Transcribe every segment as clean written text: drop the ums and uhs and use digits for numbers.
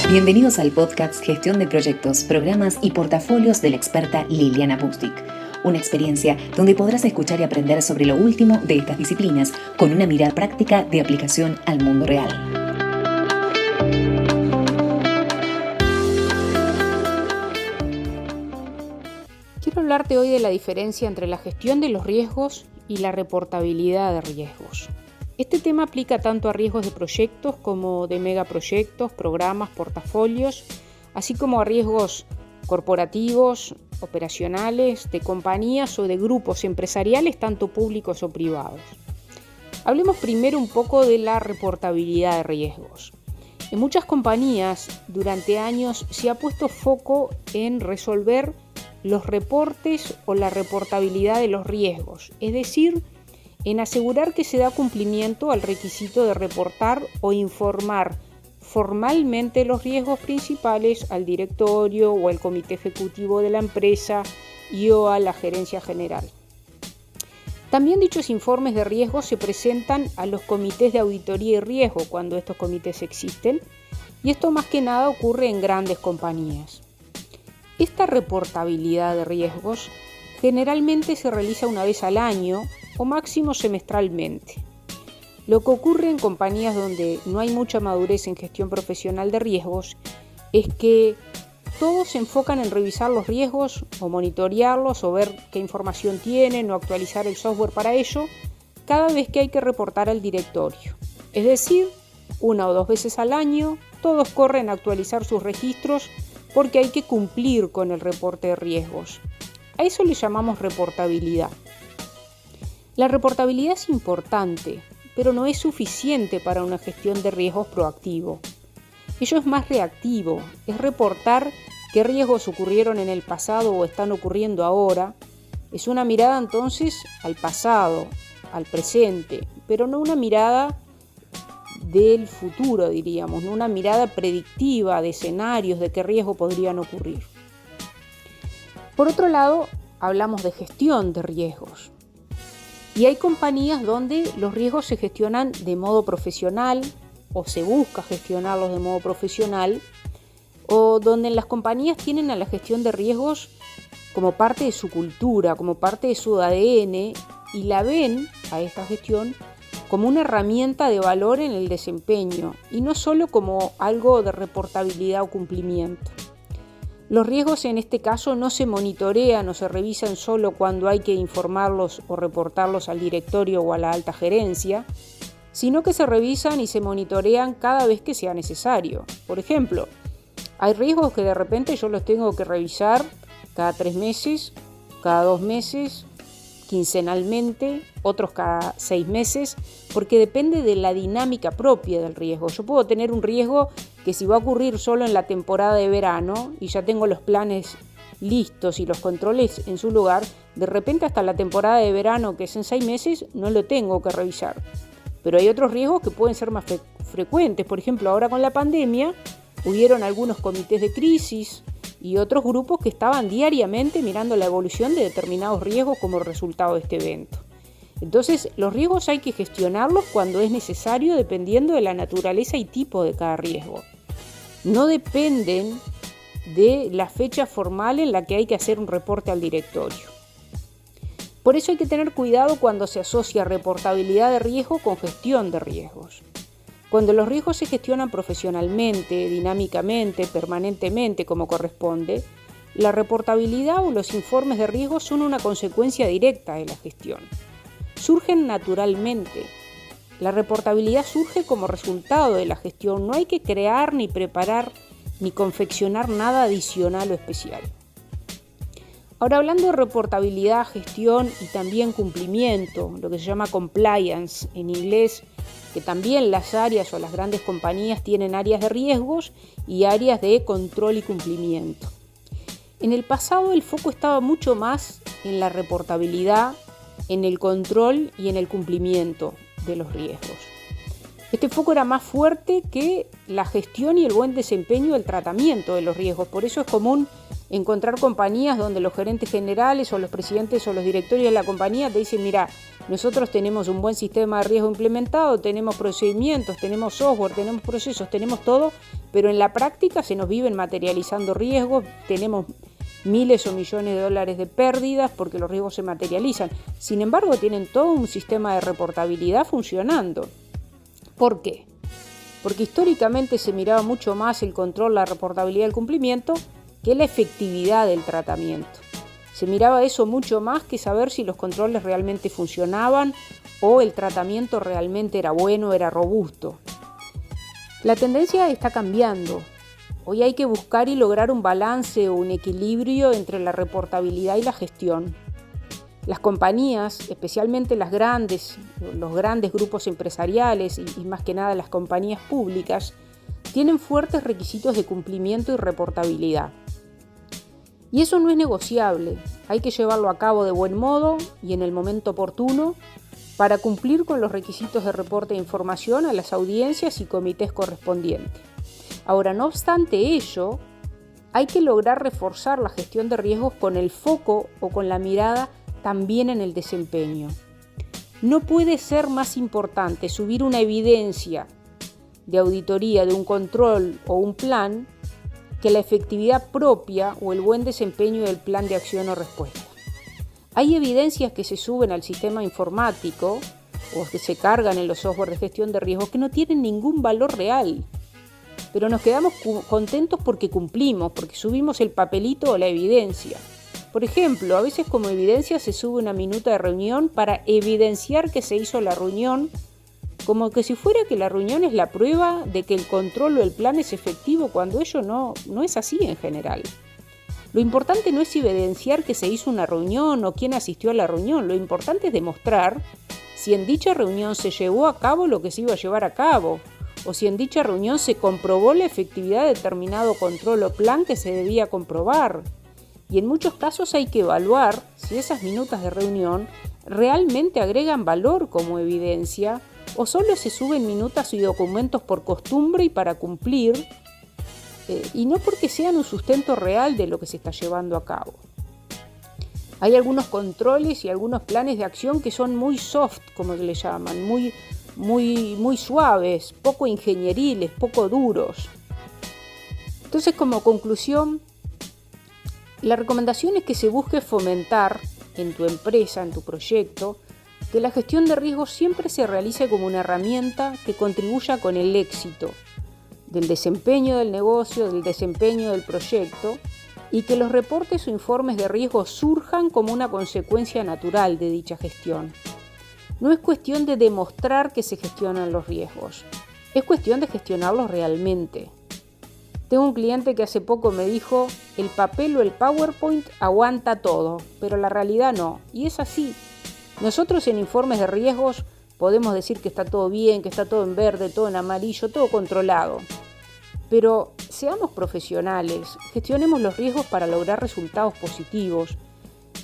Bienvenidos al podcast Gestión de Proyectos, Programas y Portafolios de la experta Liliana Bustic. Una experiencia donde podrás escuchar y aprender sobre lo último de estas disciplinas con una mirada práctica de aplicación al mundo real. Quiero hablarte hoy de la diferencia entre la gestión de los riesgos y la reportabilidad de riesgos. Este tema aplica tanto a riesgos de proyectos como de megaproyectos, programas, portafolios, así como a riesgos corporativos, operacionales, de compañías o de grupos empresariales, tanto públicos o privados. Hablemos primero un poco de la reportabilidad de riesgos. En muchas compañías, durante años, se ha puesto foco en resolver los reportes o la reportabilidad de los riesgos, es decir, en asegurar que se da cumplimiento al requisito de reportar o informar formalmente los riesgos principales al directorio o al comité ejecutivo de la empresa y o a la gerencia general. También dichos informes de riesgos se presentan a los comités de auditoría y riesgo cuando estos comités existen, y esto más que nada ocurre en grandes compañías. Esta reportabilidad de riesgos generalmente se realiza una vez al año o máximo semestralmente. Lo que ocurre en compañías donde no hay mucha madurez en gestión profesional de riesgos es que todos se enfocan en revisar los riesgos o monitorearlos o ver qué información tienen o actualizar el software para ello cada vez que hay que reportar al directorio. Es decir, 1 o 2 veces al año todos corren a actualizar sus registros porque hay que cumplir con el reporte de riesgos. A eso le llamamos reportabilidad. La reportabilidad es importante, pero no es suficiente para una gestión de riesgos proactivo. Ello es más reactivo, es reportar qué riesgos ocurrieron en el pasado o están ocurriendo ahora. Es una mirada entonces al pasado, al presente, pero no una mirada del futuro, diríamos, no una mirada predictiva de escenarios de qué riesgo podrían ocurrir. Por otro lado, hablamos de gestión de riesgos. Y hay compañías donde los riesgos se gestionan de modo profesional o se busca gestionarlos de modo profesional, o donde las compañías tienen a la gestión de riesgos como parte de su cultura, como parte de su ADN, y la ven a esta gestión como una herramienta de valor en el desempeño y no solo como algo de reportabilidad o cumplimiento. Los riesgos en este caso no se monitorean o se revisan solo cuando hay que informarlos o reportarlos al directorio o a la alta gerencia, sino que se revisan y se monitorean cada vez que sea necesario. Por ejemplo, hay riesgos que de repente yo los tengo que revisar cada 3 meses, cada 2 meses, quincenalmente, otros cada 6 meses, porque depende de la dinámica propia del riesgo. Yo puedo tener un riesgo que si va a ocurrir solo en la temporada de verano y ya tengo los planes listos y los controles en su lugar, de repente hasta la temporada de verano, que es en 6 meses, no lo tengo que revisar. Pero hay otros riesgos que pueden ser más frecuentes. Por ejemplo, ahora con la pandemia hubieron algunos comités de crisis y otros grupos que estaban diariamente mirando la evolución de determinados riesgos como resultado de este evento. Entonces, los riesgos hay que gestionarlos cuando es necesario dependiendo de la naturaleza y tipo de cada riesgo. No dependen de la fecha formal en la que hay que hacer un reporte al directorio. Por eso hay que tener cuidado cuando se asocia reportabilidad de riesgo con gestión de riesgos. Cuando los riesgos se gestionan profesionalmente, dinámicamente, permanentemente como corresponde, la reportabilidad o los informes de riesgos son una consecuencia directa de la gestión. Surgen naturalmente. La reportabilidad surge como resultado de la gestión. No hay que crear, ni preparar, ni confeccionar nada adicional o especial. Ahora, hablando de reportabilidad, gestión y también cumplimiento, lo que se llama compliance en inglés, que también las áreas o las grandes compañías tienen áreas de riesgos y áreas de control y cumplimiento. En el pasado el foco estaba mucho más en la reportabilidad, en el control y en el cumplimiento de los riesgos. Este foco era más fuerte que la gestión y el buen desempeño del tratamiento de los riesgos. Por eso es común encontrar compañías donde los gerentes generales o los presidentes o los directorios de la compañía te dicen, mira, nosotros tenemos un buen sistema de riesgo implementado, tenemos procedimientos, tenemos software, tenemos procesos, tenemos todo, pero en la práctica se nos viven materializando riesgos, tenemos miles o millones de dólares de pérdidas porque los riesgos se materializan. Sin embargo, tienen todo un sistema de reportabilidad funcionando. ¿Por qué? Porque históricamente se miraba mucho más el control, la reportabilidad del cumplimiento que la efectividad del tratamiento. Se miraba eso mucho más que saber si los controles realmente funcionaban o el tratamiento realmente era bueno, era robusto. La tendencia está cambiando. Hoy hay que buscar y lograr un balance o un equilibrio entre la reportabilidad y la gestión. Las compañías, especialmente las grandes, los grandes grupos empresariales y más que nada las compañías públicas, tienen fuertes requisitos de cumplimiento y reportabilidad. Y eso no es negociable, hay que llevarlo a cabo de buen modo y en el momento oportuno para cumplir con los requisitos de reporte de información a las audiencias y comités correspondientes. Ahora, no obstante ello, hay que lograr reforzar la gestión de riesgos con el foco o con la mirada también en el desempeño. No puede ser más importante subir una evidencia de auditoría de un control o un plan que la efectividad propia o el buen desempeño del plan de acción o respuesta. Hay evidencias que se suben al sistema informático o que se cargan en los software de gestión de riesgos que no tienen ningún valor real, pero nos quedamos contentos porque cumplimos, porque subimos el papelito o la evidencia. Por ejemplo, a veces como evidencia se sube una minuta de reunión para evidenciar que se hizo la reunión, como que si fuera que la reunión es la prueba de que el control o el plan es efectivo, cuando ello no es así en general. Lo importante no es evidenciar que se hizo una reunión o quién asistió a la reunión, lo importante es demostrar si en dicha reunión se llevó a cabo lo que se iba a llevar a cabo, o si en dicha reunión se comprobó la efectividad de determinado control o plan que se debía comprobar. Y en muchos casos hay que evaluar si esas minutas de reunión realmente agregan valor como evidencia o solo se suben minutas y documentos por costumbre y para cumplir, y no porque sean un sustento real de lo que se está llevando a cabo. Hay algunos controles y algunos planes de acción que son muy soft, como le llaman, muy suaves, poco ingenieriles, poco duros. Entonces, como conclusión, la recomendación es que se busque fomentar en tu empresa, en tu proyecto, que la gestión de riesgos siempre se realice como una herramienta que contribuya con el éxito del desempeño del negocio, del desempeño del proyecto, y que los reportes o informes de riesgos surjan como una consecuencia natural de dicha gestión. No es cuestión de demostrar que se gestionan los riesgos, es cuestión de gestionarlos realmente. Tengo un cliente que hace poco me dijo, el papel o el PowerPoint aguanta todo, pero la realidad no, y es así. Nosotros en informes de riesgos podemos decir que está todo bien, que está todo en verde, todo en amarillo, todo controlado. Pero seamos profesionales, gestionemos los riesgos para lograr resultados positivos,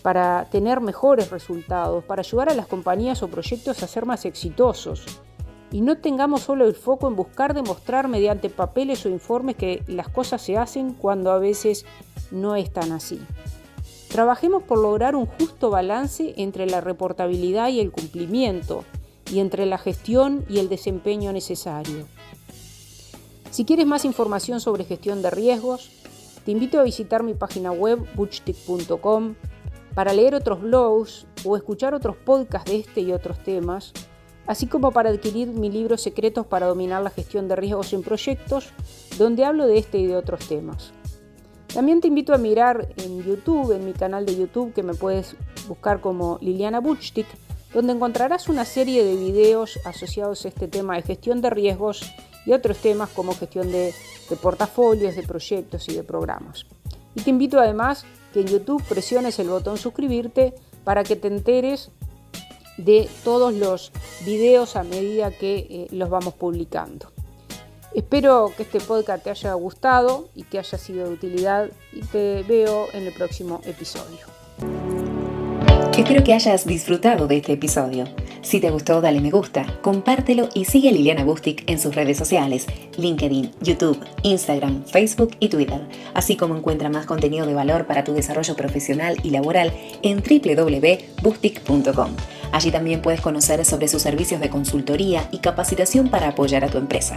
para tener mejores resultados, para ayudar a las compañías o proyectos a ser más exitosos. Y no tengamos solo el foco en buscar demostrar mediante papeles o informes que las cosas se hacen cuando a veces no es tan así. Trabajemos por lograr un justo balance entre la reportabilidad y el cumplimiento, y entre la gestión y el desempeño necesario. Si quieres más información sobre gestión de riesgos, te invito a visitar mi página web butchtick.com para leer otros blogs o escuchar otros podcasts de este y otros temas, así como para adquirir mi libro Secretos para dominar la gestión de riesgos en proyectos, donde hablo de este y de otros temas. También te invito a mirar en YouTube, en mi canal de YouTube, que me puedes buscar como Liliana Butchtick, donde encontrarás una serie de videos asociados a este tema de gestión de riesgos y otros temas como gestión de portafolios, de proyectos y de programas. Y te invito además que en YouTube presiones el botón suscribirte para que te enteres de todos los videos a medida que los vamos publicando. Espero que este podcast te haya gustado y que haya sido de utilidad y te veo en el próximo episodio. Espero que hayas disfrutado de este episodio. Si te gustó, dale me gusta, compártelo y sigue a Liliana Bustic en sus redes sociales, LinkedIn, YouTube, Instagram, Facebook y Twitter, así como encuentra más contenido de valor para tu desarrollo profesional y laboral en www.bustic.com. Allí también puedes conocer sobre sus servicios de consultoría y capacitación para apoyar a tu empresa.